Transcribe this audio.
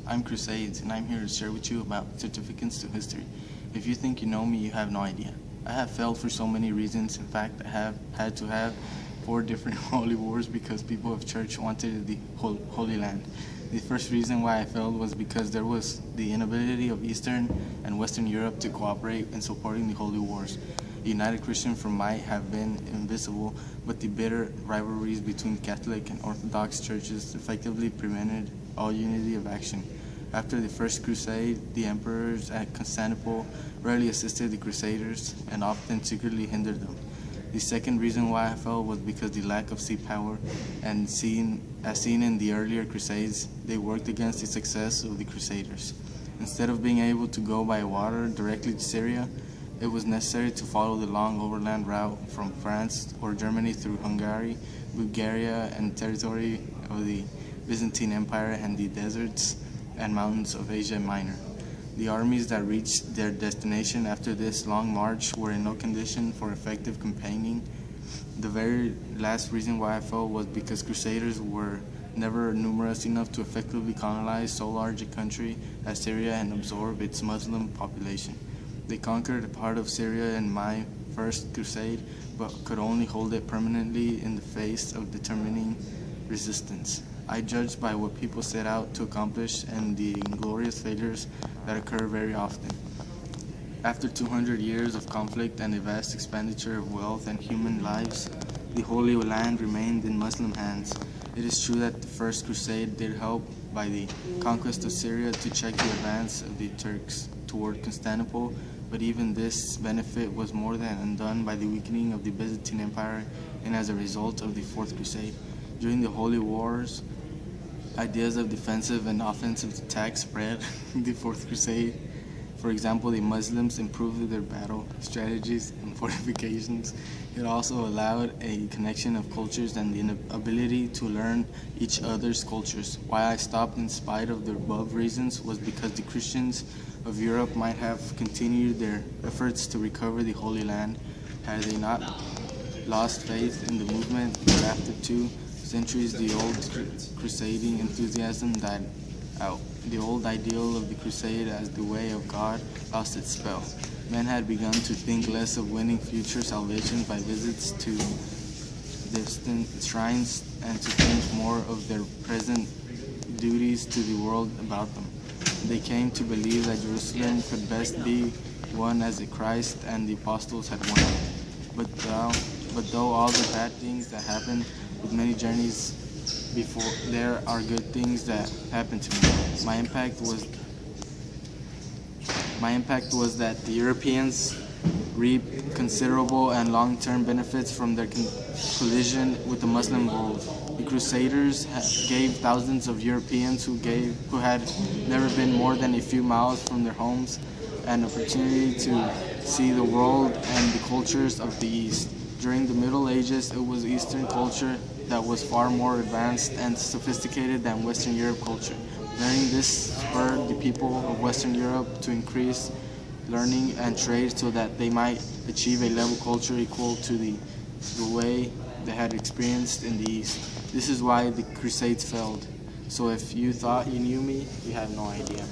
I'm Crusades, and I'm here to share with you about certificates to history. If you think you know me, you have no idea. I have failed for so many reasons. In fact, I have had to have 4 different holy wars because people of church wanted the Holy Land. The first reason why I failed was because there was the inability of Eastern and Western Europe to cooperate in supporting the holy wars. The United Christian front might have been invisible, but the bitter rivalries between Catholic and Orthodox churches effectively prevented all unity of action. After the First Crusade, the emperors at Constantinople rarely assisted the Crusaders and often secretly hindered them. The second reason why I fell was because the lack of sea power, and as seen in the earlier Crusades, they worked against the success of the Crusaders. Instead of being able to go by water directly to Syria, it was necessary to follow the long overland route from France or Germany through Hungary, Bulgaria, and territory of the Byzantine Empire and the deserts and mountains of Asia Minor. The armies that reached their destination after this long march were in no condition for effective campaigning. The very last reason why I fell was because Crusaders were never numerous enough to effectively colonize so large a country as Syria and absorb its Muslim population. They conquered a part of Syria in my first crusade, but could only hold it permanently in the face of determining resistance. I judged by what people set out to accomplish and the inglorious failures that occur very often. After 200 years of conflict and a vast expenditure of wealth and human lives, the Holy Land remained in Muslim hands. It is true that the First Crusade did help by the conquest of Syria to check the advance of the Turks toward Constantinople, but even this benefit was more than undone by the weakening of the Byzantine Empire and as a result of the Fourth Crusade. During the Holy Wars, ideas of defensive and offensive attacks spread in the Fourth Crusade. For example, the Muslims improved their battle strategies and fortifications. It also allowed a connection of cultures and the ability to learn each other's cultures. Why I stopped in spite of the above reasons was because the Christians of Europe might have continued their efforts to recover the Holy Land had they not lost faith in the movement, but after 2 centuries the old crusading enthusiasm died out. The old ideal of the crusade as the way of God lost its spell. Men had begun to think less of winning future salvation by visits to distant shrines and to think more of their present duties to the world about them. They came to believe that Jerusalem could best be won as the Christ and the apostles had won it. But though all the bad things that happened with many journeys before, there are good things that happened to me. My impact was that the Europeans reaped considerable and long-term benefits from their collision with the Muslim world. The Crusaders gave thousands of Europeans who had never been more than a few miles from their homes an opportunity to see the world and the cultures of the East. During the Middle Ages, it was Eastern culture that was far more advanced and sophisticated than Western Europe culture. Learning this spurred the people of Western Europe to increase learning and trade so that they might achieve a level culture equal to the way they had experienced in the East. This is why the Crusades failed. So if you thought you knew me, you have no idea.